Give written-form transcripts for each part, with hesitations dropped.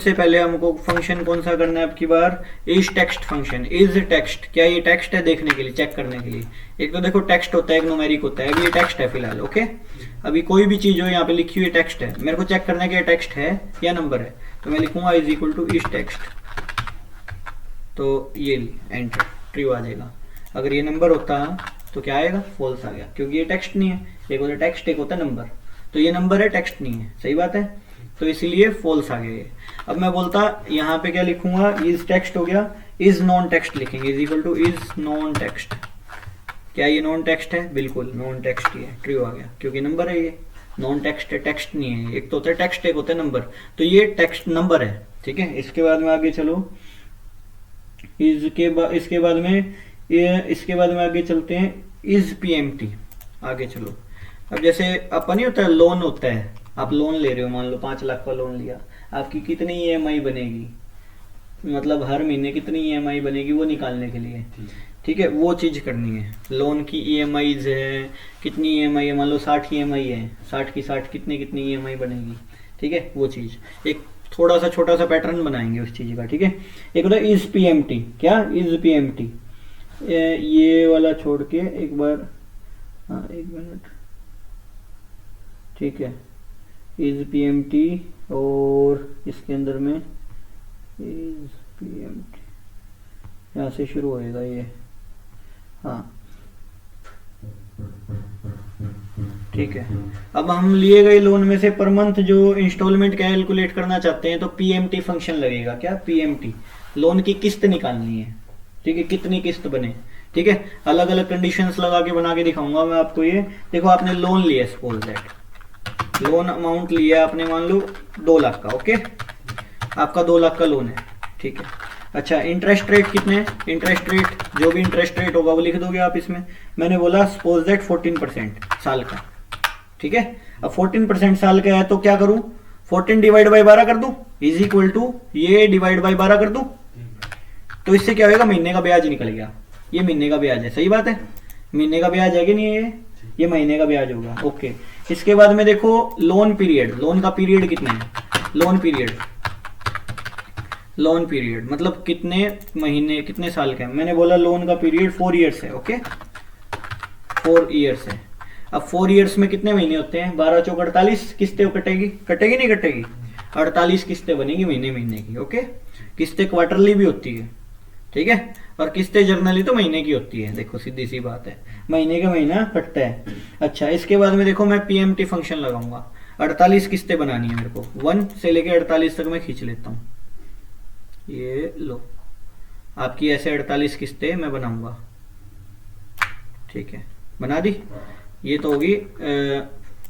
से पहले हमको फंक्शन कौन सा करना है आपकी बार, is text function. Is text, क्या ये टेक्स्ट है देखने के लिए, चेक करने के लिए। एक तो देखो टेक्स्ट होता है, एक न्यूमेरिक होता है। अभी ये टेक्स्ट है फिलहाल, ओके। अभी कोई भी चीज हो यहाँ पे लिखी हुई टेक्स्ट है, मेरे को चेक करना है कि ये टेक्स्ट है या नंबर है, तो मैं लिखूंगा is equal to is text, तो ये एंटर, ट्रू आ जाएगा। अगर ये नंबर होता तो क्या आएगा, फॉल्स आ गया, क्योंकि ये टेक्स्ट नहीं है। एक होता है टेक्स्ट, एक होता है नंबर, तो ये नंबर है, टेक्स्ट नहीं है, सही बात है, तो इसीलिए फॉल्स आ गया ये। अब मैं बोलता यहाँ पे क्या लिखूंगा, इज टेक्स्ट हो गया, इज नॉन टेक्स्ट लिखेंगे, is equal to is non text. क्या ये नॉन टेक्स्ट है, बिल्कुल नॉन टेक्स्ट ही है, ट्रू आ गया, क्योंकि नंबर है ये, नॉन टेक्स्ट है, टेक्स्ट नहीं है। एक तो होता है टेक्स्ट, एक होता है नंबर, तो ये टेक्स्ट नंबर है, ठीक है। इसके बाद में आगे चलो, इसके बाद में आगे चलते हैं, इज पीएमटी। आगे चलो, अब जैसे अपन नहीं होता है, लोन होता है, आप लोन ले रहे हो, मान लो 5 लाख का लोन लिया, आपकी कितनी ईएमआई बनेगी, मतलब हर महीने कितनी ईएमआई बनेगी वो निकालने के लिए, ठीक है, वो चीज करनी है। लोन की ईएमआईज है, कितनी ईएमआई है, मान लो 60 ईएमआई है, 60 की 60 कितनी ईएमआई बनेगी, ठीक है, वो चीज। एक थोड़ा सा छोटा सा पैटर्न बनाएंगे उस चीज का, ठीक है। एक होता है इज पीएमटी, क्या इज पीएमटी, ये वाला छोड़ के एक बार, हाँ एक मिनट, ठीक है, इज पीएमटी, और इसके अंदर में इज पीएमटी, यहाँ से शुरू होएगा ये, हाँ ठीक है। अब हम लिए गए लोन में से पर मंथ जो इंस्टॉलमेंट कैलकुलेट करना चाहते हैं, तो पीएमटी फंक्शन लगेगा, क्या पीएमटी, लोन की किस्त निकालनी है, ठीक है, कितनी किस्त बने, ठीक है। अलग अलग कंडीशंस लगा के बना के दिखाऊंगा मैं आपको। ये देखो, आपने लोन लिया, सपोज दैट लोन अमाउंट लिया आपने, मान लो 2 लाख का, ओके, आपका 2 लाख का लोन है, ठीक है। अच्छा, इंटरेस्ट रेट कितने हैं, इंटरेस्ट रेट, जो भी इंटरेस्ट रेट होगा वो लिख दोगे आप इसमें। मैंने बोला सपोज दैट 14% साल का, ठीक है। अब 14% साल का है, तो क्या करूं, 14 डिवाइड बाई 12 कर दूं, इज इक्वल टू ये डिवाइड बाई 12 कर दूं, तो इससे क्या होगा, महीने का ब्याज निकल गया। ये महीने का ब्याज है, सही बात है, महीने का ब्याज है कि नहीं है, ये महीने का ब्याज होगा, ओके। इसके बाद में देखो लोन पीरियड, लोन का पीरियड कितना है, लोन पीरियड मतलब कितने महीने, कितने साल का है। मैंने बोला लोन का पीरियड 4 ईयर्स है, ओके, 4 ईयर्स है। अब 4 ईयर्स में कितने महीने होते हैं, 12 चौक 48 किस्तें कटेगी नहीं कटेगी, 48 किस्तें बनेगी महीने महीने की, ओके। किस्तें क्वार्टरली भी होती है, ठीक है, और किस्तें जर्नली तो महीने की होती है। देखो सीधी सी बात है, महीने का महीना कटता है। अच्छा, इसके बाद में देखो मैं पीएमटी फंक्शन लगाऊंगा, 48 किस्तें बनानी है मेरे को, 1 से लेके 48 तक मैं खींच लेता हूँ। ये लो, आपकी ऐसे 48 किस्तें मैं बनाऊंगा, ठीक है, बना दी। ये तो होगी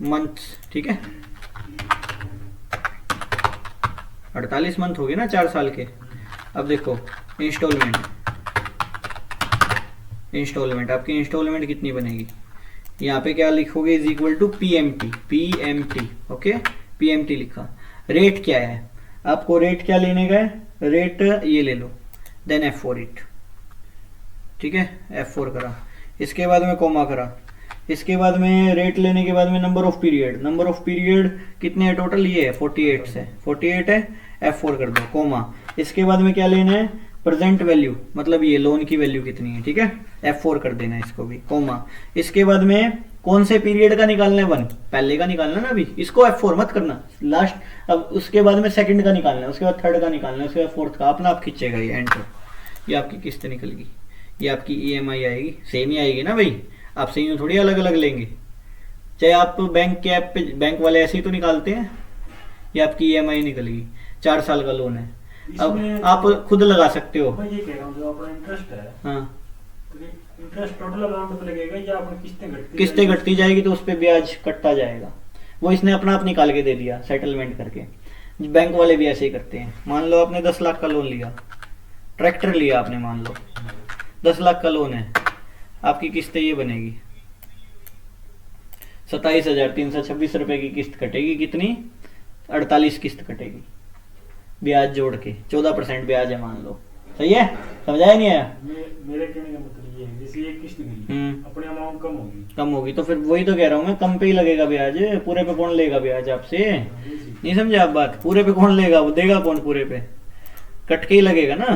मंथ, ठीक है, 48 मंथ हो गए ना 4 साल के। अब देखो इंस्टॉलमेंट आपकी इंस्टॉलमेंट कितनी बनेगी, यहाँ पे क्या लिखोगे, is equal to PMT, okay, PMT लिखा। रेट क्या है, आपको रेट क्या लेने का है, रेट ये ले लो, देन F4 इट, ठीक है, F4 करा, इसके बाद में कॉमा करा, इसके बाद में रेट लेने के बाद में नंबर ऑफ पीरियड कितने है टोटल, ये है 48 है, F4 कर दो, कॉमा। इसके बाद में क्या लेना है, प्रेजेंट वैल्यू, मतलब ये लोन की वैल्यू कितनी है, ठीक है, F4 कर देना है इसको भी, कॉमा। इसके बाद में कौन से पीरियड का निकालना है, 1 पहले का निकालना ना, अभी इसको F4 मत करना, लास्ट। अब उसके बाद में सेकंड का निकालना है, उसके बाद थर्ड का निकालना है, उसके बाद फोर्थ का, अपना आप खींचेगा ये एंटर, ये आपकी किस्त निकल गई, ये आपकी ईएमआई आएगी, सेम ही आएगी ना भाई, आप सही थोड़ी अलग अलग लेंगे। चाहे आप बैंक के ऐप पे, बैंक वाले ऐसे ही तो निकालते हैं, ये आपकी ईएमआई निकलेगी, 4 साल का लोन है। अब आप खुद लगा सकते हो, मैं ये कह रहा हूँ, जो अपना इंटरेस्ट है, हाँ, इंटरेस्ट टोटल अमाउंट पे लगेगा या अपनी किस्तें घटती जाएगी तो उस पर ब्याज कटता जाएगा। वो इसने अपना आप निकाल के दे दिया सेटलमेंट करके, बैंक वाले भी ऐसे ही करते हैं। मान लो आपने 10 लाख का लोन लिया, ट्रैक्टर लिया आपने, मान लो 10 लाख का लोन है, आपकी किस्तें ये बनेगी 27,326 रुपए की किस्त कटेगी, कितनी, 48 किस्त कटेगी, ब्याज जोड़ के 14% ब्याज है मान लो, सही है, समझाया नहीं आया। मेरे कहने का मतलब ये है, जैसे ये किस्त गई, अपनी अमाउंट कम होगी, तो फिर वही तो कह रहा हूँ मैं, कम पे ही लगेगा ब्याज, पूरे पे कौन लेगा ब्याज आपसे। नहीं समझे आप बात? पूरे पे कौन लेगा, वो देगा कौन पूरे पे? कट के ही लगेगा ना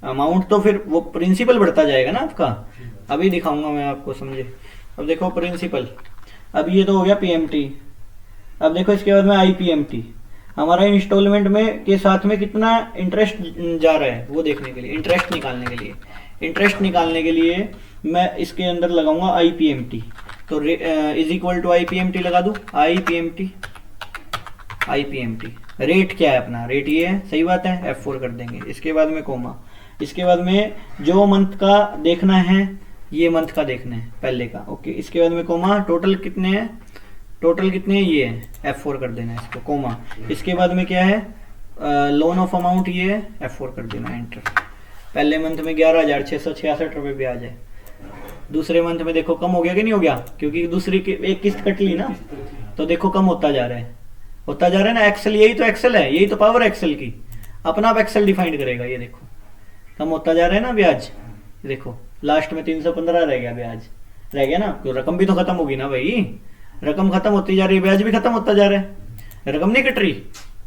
अमाउंट, तो फिर वो प्रिंसिपल बढ़ता जाएगा ना आपका। अभी दिखाऊंगा मैं आपको, समझे? अब देखो प्रिंसिपल, अब ये तो हो गया पीएमटी। अब देखो इसके बाद में आईपीएमटी, हमारा इंस्टॉलमेंट में के साथ में कितना इंटरेस्ट जा रहा है वो देखने के लिए, इंटरेस्ट निकालने के लिए, इंटरेस्ट निकालने के लिए मैं इसके अंदर लगाऊंगा आईपीएमटी। तो इज इक्वल टू आईपीएमटी लगा दूं, आईपीएमटी, आईपीएमटी रेट क्या है अपना, रेट ये है, सही बात है, F4 कर देंगे। इसके बाद में कोमा, इसके बाद में जो मंथ का देखना है, ये मंथ का देखना है पहले का, ओके। इसके बाद में कोमा, टोटल कितने हैं, टोटल कितने हैं, ये है, F4 कर देना है इसको, कोमा। इसके बाद में क्या है, लोन ऑफ अमाउंट ये है, F4 कर देना, एंटर। पहले मंथ में 11,666 रुपये ब्याज है, दूसरे मंथ में देखो कम हो गया कि नहीं हो गया, क्योंकि दूसरी एक किस्त कट ली ना, तो देखो कम होता जा रहा है, होता जा रहा है ना। एक्सेल, यही तो एक्सेल है, यही तो पावर एक्सेल की, अपना आप एक्सेल डिफाइंड करेगा। ये देखो कम होता जा रहा है ना ब्याज, देखो लास्ट में 315 रह गया, ब्याज रह गया ना, तो रकम भी तो खत्म होगी ना भाई, रकम खत्म होती जा रही है, ब्याज भी खत्म होता जा रहा है, रकम नहीं कट रही।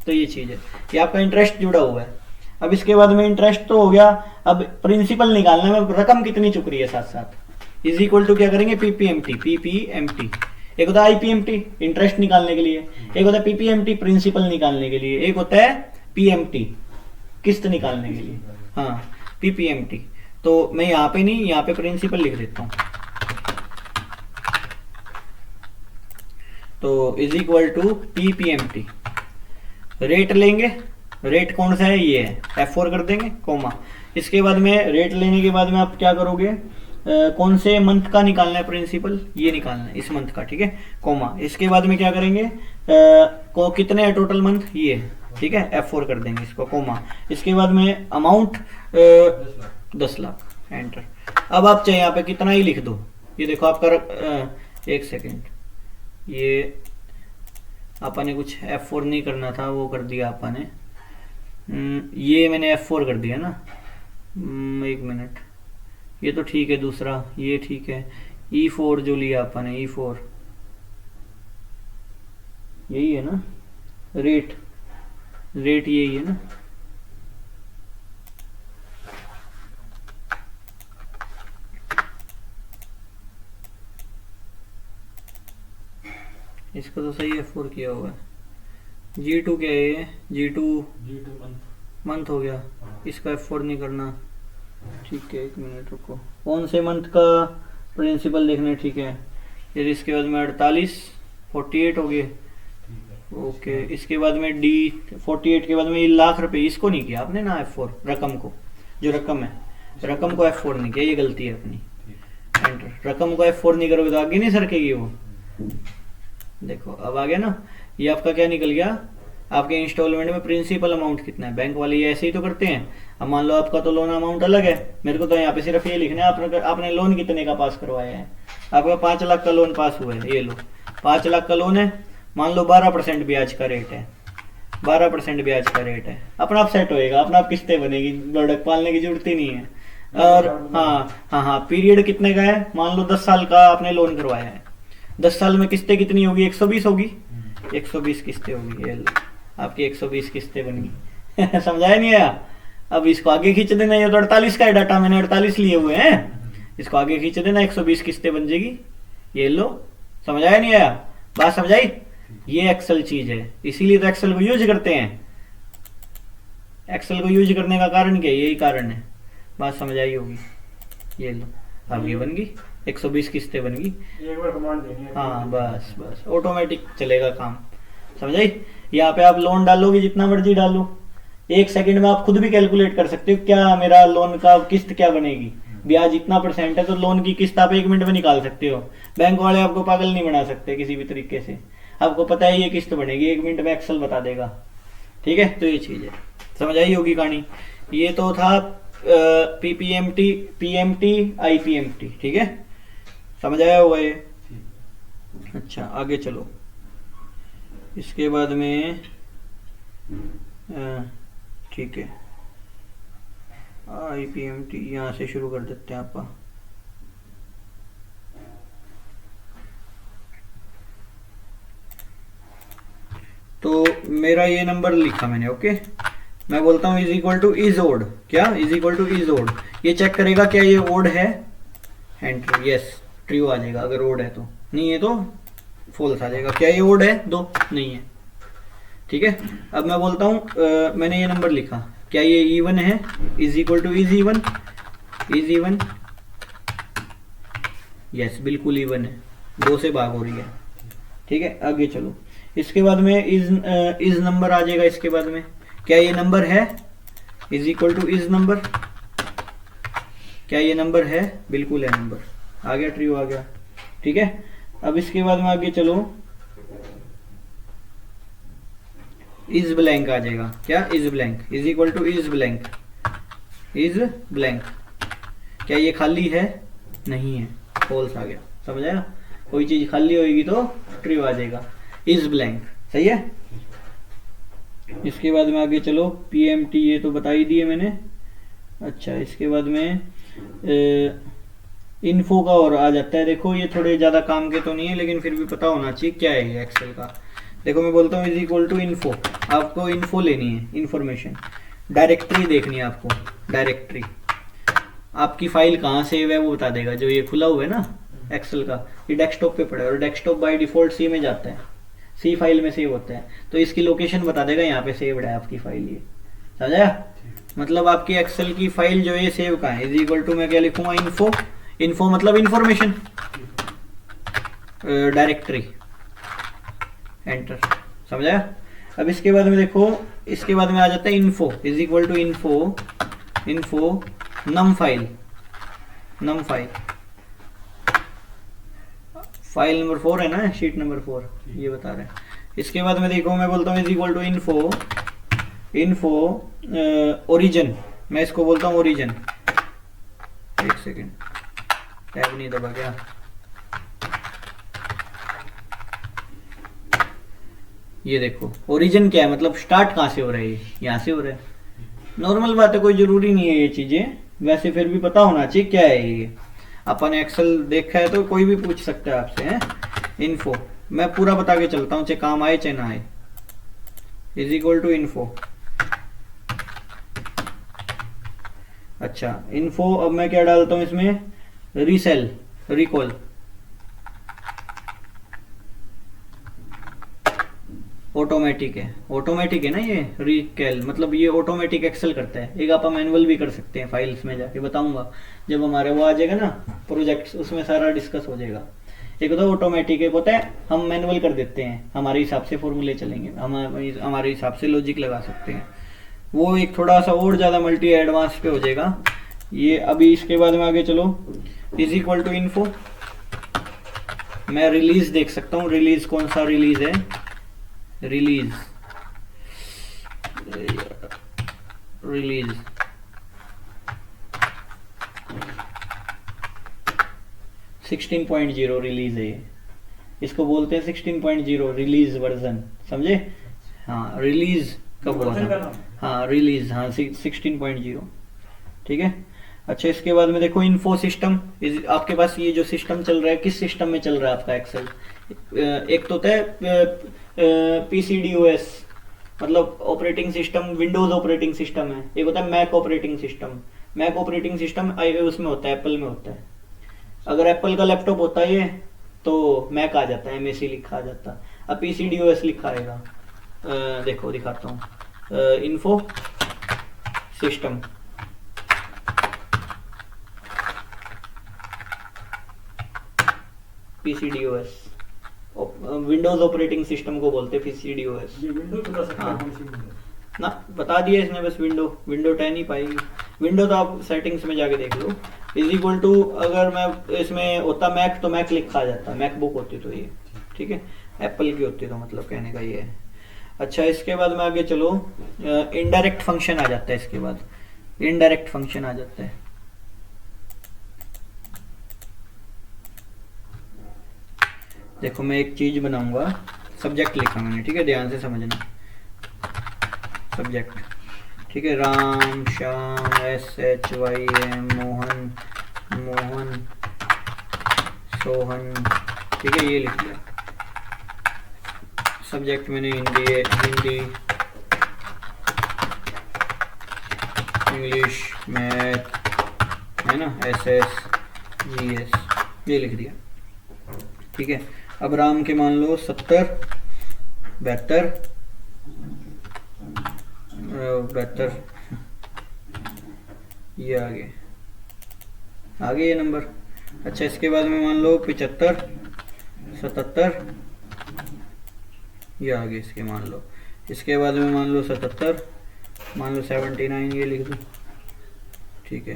तो ये चीज है, ये आपका इंटरेस्ट जुड़ा हुआ है। अब इसके बाद में इंटरेस्ट तो हो गया, अब प्रिंसिपल निकालना है, रकम कितनी चुक रही है साथ साथ, इज इक्वल टू क्या करेंगे, पीपीएमटी, पीपीएमटी। एक होता है आईपीएमटी इंटरेस्ट निकालने के लिए, एक होता है पीपीएमटी प्रिंसिपल निकालने के लिए, एक होता है पीएमटी किस्त निकालने के लिए, हाँ पीपीएमटी। तो मैं यहाँ पे नहीं, यहाँ पे प्रिंसिपल लिख देता हूँ। तो is equal to PPMT, rate लेंगे, रेट कौन सा है, ये है, F4 कर देंगे, कोमा। इसके बाद में रेट लेने के बाद में आप क्या करोगे, कौन से मंथ का निकालना है प्रिंसिपल, ये निकालना है इस मंथ का, ठीक है, कोमा। इसके बाद में क्या करेंगे, को कितने है टोटल मंथ, ये, ठीक है, F4 कर देंगे इसको, कोमा। इसके बाद में अमाउंट 10 लाख, एंटर। अब आप चाहे यहाँ पे कितना ही लिख दो, ये देखो आपका एक सेकेंड, ये आपा ने कुछ F4 नहीं करना था, वो कर दिया आपा ने, ये मैंने F4 कर दिया ना, एक मिनट, ये तो ठीक है, दूसरा ये ठीक है, E4 जो लिया अपन ने, E4 यही है ना, रेट, रेट यही है ना, इसका तो सही F4 किया हुआ है। G2 क्या है ये, G2 मंथ हो गया, इसका F4 नहीं करना, ठीक है, एक मिनट रुको, कौन से मंथ का प्रिंसिपल देखना है, ठीक है। फिर इसके बाद में 48 हो गए, ओके। इसके बाद में D 48 के बाद में ये लाख रुपए, इसको नहीं किया आपने ना F4, रकम को, जो रकम है, रकम को F4 नहीं किया, ये गलती है अपनी, एंटर। रकम को F4 नहीं करोगे तो आगे नहीं सरकेगी वो, देखो अब आ गया ना। ये आपका क्या निकल गया, आपके इंस्टॉलमेंट में प्रिंसिपल अमाउंट कितना है, बैंक वाले ये ऐसे ही तो करते हैं। अब मान लो आपका तो लोन अमाउंट अलग है, मेरे को तो यहाँ पे सिर्फ ये लिखना है आपने लोन कितने का पास करवाया है। आपका 5 लाख का लोन पास हुआ है, ये लो 5 लाख का लोन है, मान लो 12% ब्याज का रेट है, 12% ब्याज का रेट है, अपना आप सेट होएगा, अपना आप किस्तें बनेगी, बड़क पालने की जरूरत ही नहीं है। और हाँ, पीरियड कितने का है, मान लो 10 साल का आपने लोन करवाया है, 10 साल में किस्तें कितनी होगी, 120 होगी, 120 किस्तें होगी, ये आपकी 120 किस्तें बनी समझाया नहीं आया। अब इसको आगे खींच देना, ये तो 48 का है डाटा, मैंने 48 लिए हुए हैं, इसको आगे खींच देना, 120 किस्तें बन जाएगी, ये लो। समझाया नहीं आया, बात समझाई। ये एक्सेल चीज है, इसीलिए तो एक्सेल को यूज करते हैं। एक्सेल को यूज करने का कारण क्या है, यही कारण है, बात समझाई होगी। ये लो आपकी बन गई 120 किस्तें बन गई, एक बार कमांड देनी है, हाँ बस ऑटोमेटिक चलेगा काम, समझाई। यहाँ पे आप लोन डालोगे जितना मर्जी डालो, 1 सेकंड में आप खुद भी कैलकुलेट कर सकते हो क्या मेरा लोन का किस्त क्या बनेगी, ब्याज इतना % है तो लोन की किस्त आप 1 मिनट में निकाल सकते हो। बैंक वाले आपको पागल नहीं बना सकते किसी भी तरीके से, आपको पता है ये किस्त बनेगी, 1 मिनट में एक्सेल बता देगा, ठीक है। तो ये चीज है, समझ आई होगी कहानी। ये तो था पीपीएमटी, पीएमटी, आईपीएमटी, ठीक है, समझ आया होगा ये। अच्छा आगे चलो, इसके बाद में ठीक है, आईपीएमटी यहाँ से शुरू कर देते हैं आपका। तो मेरा ये नंबर लिखा मैंने, ओके। मैं बोलता हूँ is equal to is odd, क्या is equal to is odd, ये चेक करेगा क्या ये ओड है, एंटर, यस ट्रू आ जाएगा अगर ओड है तो, नहीं है तो फॉल्स आ जाएगा। क्या ये ओड है, 2 नहीं है, ठीक है। अब मैं बोलता हूँ मैंने ये नंबर लिखा, क्या ये इवन है, is equal to is even, is even, yes बिल्कुल इवन है, 2 से भाग हो रही है, ठीक है। आगे चलो, इसके बाद में इज नंबर आ जाएगा। इसके बाद में क्या ये नंबर है, is equal to is number, क्या ये नंबर है, बिल्कुल है नंबर, आ गया ट्रू आ गया, ठीक है। अब इसके बाद में आगे चलो, इज ब्लैंक आ जाएगा, क्या is blank, is equal to is blank, is blank, क्या ये खाली है, नहीं है, फॉल्स आ गया, समझ आया। कोई चीज खाली होगी तो ट्रू आ जाएगा, इज ब्लैंक, सही है। इसके बाद में आगे चलो, PMT ये तो बता ही दिए मैंने। अच्छा, इसके बाद में इन्फो का और आ जाता है। देखो ये थोड़े ज्यादा काम के तो नहीं है, लेकिन फिर भी पता होना चाहिए क्या है ये एक्सेल का। देखो मैं बोलता हूँ इज इक्वल टू इन्फो, आपको इन्फो लेनी है, इंफॉर्मेशन, डायरेक्टरी देखनी है आपको, डायरेक्टरी, आपकी फाइल कहाँ सेव है वो बता देगा। जो ये खुला हुआ है ना एक्सेल का, ये डेस्कटॉप पे पड़ा है, और डेस्कटॉप बाय डिफॉल्ट सी में जाता है, सी फाइल में सेव होता है, तो इसकी लोकेशन बता देगा यहाँ पे सेव्ड है आपकी फाइल, ये समझा। मतलब आपकी एक्सेल की फाइल जो है सेव कहाँ है, इज इक्वल टू मैं क्या लिखूंगा, इन्फो, इन्फो मतलब इंफॉर्मेशन, डायरेक्टरी, एंटर, समझा। अब इसके बाद में देखो, इसके बाद में आ जाता है info, is equal to info, info num file, num file, file number 4 है ना, शीट नंबर 4 ये बता रहे हैं। इसके बाद में देखो मैं बोलता हूँ is equal to info, info origin, मैं इसको बोलता हूँ ओरिजिन, एक सेकेंड टैब नहीं दबा क्या, ये देखो ओरिजिन क्या है, मतलब स्टार्ट कहाँ से हो रहा है, यहाँ से हो रहा है। नॉर्मल बात है, कोई जरूरी नहीं है ये चीजें, वैसे फिर भी पता होना चाहिए क्या है ये। अपन एक्सेल देखा है तो कोई भी पूछ सकता है आपसे, है इन्फो, मैं पूरा बता के चलता हूँ, चाहे काम आए चाहे ना आए। इज इक्वल टू इन्फो, अच्छा इन्फो, अब मैं क्या डालता हूँ इसमें, रीसेल, रिकॉल, ऑटोमेटिक है, ऑटोमेटिक है ना ये, रिकैल मतलब ये ऑटोमेटिक एक्सेल करता है। एक आप मैनुअल भी कर सकते हैं, फाइल्स में जाके बताऊंगा जब हमारे वो आ जाएगा ना प्रोजेक्ट्स, उसमें सारा डिस्कस हो जाएगा। एक होता है ऑटोमेटिक, एक होता है हम मैनुअल कर देते हैं, हमारे हिसाब से फॉर्मूले चलेंगे, हम हमारे हिसाब से लॉजिक लगा सकते हैं, वो एक थोड़ा सा और ज्यादा मल्टी एडवांस पे हो जाएगा ये। अभी इसके बाद में आगे चलो, इज इक्वल टू इन्फो, मैं रिलीज देख सकता हूँ, रिलीज कौन सा रिलीज है, रिलीज, रिलीज, सिक्सटीन 16.0 रिलीज है ये, इसको बोलते हैं 16.0 रिलीज वर्जन, समझे। हाँ रिलीज कब हुआ था, हाँ रिलीज, हाँ 16.0, ठीक है। अच्छा इसके बाद में देखो इन्फो सिस्टम, आपके पास ये जो सिस्टम चल रहा है, किस सिस्टम में चल रहा है आपका एक्सेल। एक तो होता है PCDOS, मतलब operating system, Windows operating system है। एक होता है Mac operating system, Mac operating system उसमें होता है, एप्पल में होता है। अगर एप्पल का लैपटॉप होता है ये तो मैक आ जाता है, MAC लिखा आ जाता है। अब PCDOS लिखा आएगा, देखो दिखाता हूँ, info system, PCDOS, Windows operating system को बोलते हैं PCDOS। ये विंडो बता सकते हैं हाँ। कौन सी विंडो? ना बता दिया इसने बस, विंडो 10 ही पाएगी। विंडो तो आप सेटिंग्स में जाके देख लो। इज इक्वल टू, अगर मैं इसमें होता मैक तो मैक लिखा आ जाता, मैकबुक होती तो ये, ठीक है, एप्पल की होती तो मतलब कहने का ये है। अच्छा इसके बाद में आगे चलो, इनडायरेक्ट फंक्शन आ जाता है, इसके बाद इनडायरेक्ट फंक्शन आ जाता है। देखो मैं एक चीज बनाऊंगा, सब्जेक्ट लिखा मैंने, ठीक है, ध्यान से समझना। सब्जेक्ट, ठीक है, राम श्याम SHYM, मोहन मोहन सोहन, ठीक है, ये लिख लिया। सब्जेक्ट मैंने हिंदी है, हिंदी, इंग्लिश, मैथ, है ना, एसएस, जीएस, ये लिख दिया। ठीक है, अब राम के मान लो 70, 72, 72, ये आगे ये नंबर। अच्छा, इसके बाद में मान लो 75, 77, ये आगे इसके मान लो। इसके बाद में मान लो 77, मान लो 79, ये लिख दूँ। ठीक है,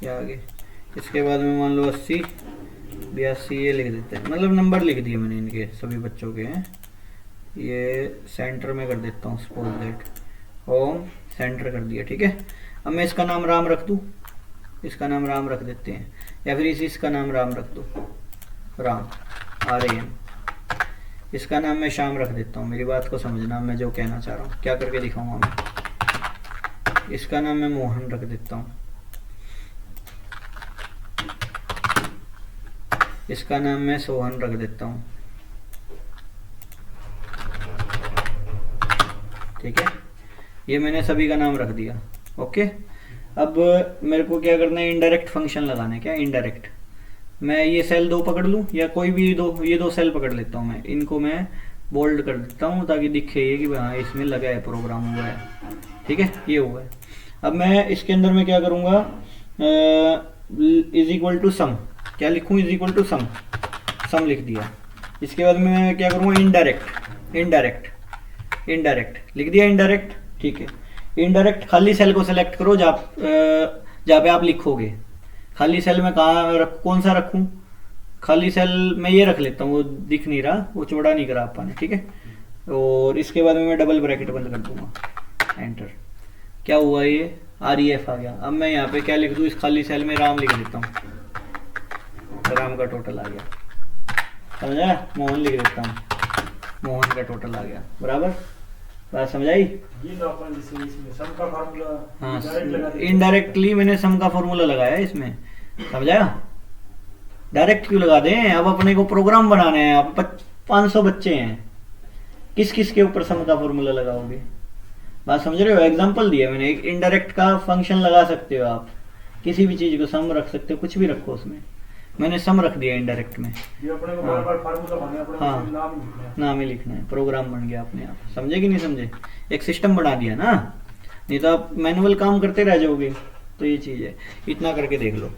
ये आगे। इसके बाद में मान लो 80, 82, ये लिख देते हैं। मतलब नंबर लिख दिए मैंने इनके सभी बच्चों के हैं। ये सेंटर में कर देता हूँ, सपोज दैट होम सेंटर कर दिया। ठीक है, अब मैं इसका नाम राम रख दूँ, इसका नाम राम रख देते हैं, या फिर इसका नाम राम रख दूँ, राम, RAM। इसका नाम मैं श्याम रख देता हूँ। मेरी बात को समझना, मैं जो कहना चाह रहा हूँ क्या करके दिखाऊंगा मैं। इसका नाम मैं मोहन रख देता हूँ, इसका नाम मैं सोहन रख देता हूँ। ठीक है, ये मैंने सभी का नाम रख दिया। ओके, अब मेरे को क्या करना है, इनडायरेक्ट फंक्शन लगाना है। क्या इनडायरेक्ट? मैं ये सेल 2 पकड़ लूँ, या कोई भी ये दो सेल पकड़ लेता हूँ मैं, इनको मैं बोल्ड कर देता हूँ ताकि दिखे ये कि हाँ इसमें लगा है, प्रोग्राम हुआ है। ठीक है, ये हुआ है। अब मैं इसके अंदर में क्या करूँगा, इज इक्वल टू सम, क्या लिखूँ, इज इक्वल टू सम, सम लिख दिया। इसके बाद में मैं क्या करूँगा, इनडायरेक्ट, इनडायरेक्ट, इनडायरेक्ट लिख दिया, इनडायरेक्ट। ठीक है, इनडायरेक्ट खाली सेल को सेलेक्ट करो जहाँ पे आप लिखोगे। खाली सेल में कौन सा रखूँ, खाली सेल में ये रख लेता हूँ, वो दिख नहीं रहा, वो चौड़ा नहीं करा आपने। ठीक है, और इसके बाद में मैं डबल ब्रैकेट बंद कर दूंगा, एंटर। क्या हुआ, ये REF आ गया। अब मैं यहाँ पे क्या लिख दूँ, इस खाली सेल में राम लिख देता हूँ, राम का टोटल आ गया। समझा? मोहन लिख देता हूँ, मोहन का टोटल आ गया। बराबर, बात समझाई? ये तो अपन जैसे इसमें सम का फार्मूला हाँ, डायरेक्ट लगा देते हैं। इनडायरेक्टली मैंने सम का फॉर्मूला लगाया इसमें। समझा? डायरेक्ट क्यों लगा दें, अब अपने को प्रोग्राम बनाने हैं। अब 500 बच्चे हैं, किस किस के ऊपर सम का फॉर्मूला लगाओगे? बात समझ रहे हो? एग्जांपल दिया मैंने, एक इनडायरेक्ट का फंक्शन लगा सकते हो आप, किसी भी चीज को सम रख सकते हो, कुछ भी रखो उसमें। मैंने सम रख दिया इनडायरेक्ट में। ये अपने को हाँ। बार-बार फार्मूला बनाना है, अपने हाँ। को नाम लिखना है। नाम ही लिखना है, प्रोग्राम बन गया अपने आप। समझे कि नहीं समझे? एक सिस्टम बना दिया ना, नहीं तो आप मैनुअल काम करते रह जाओगे। तो ये चीज है, इतना करके देख लो।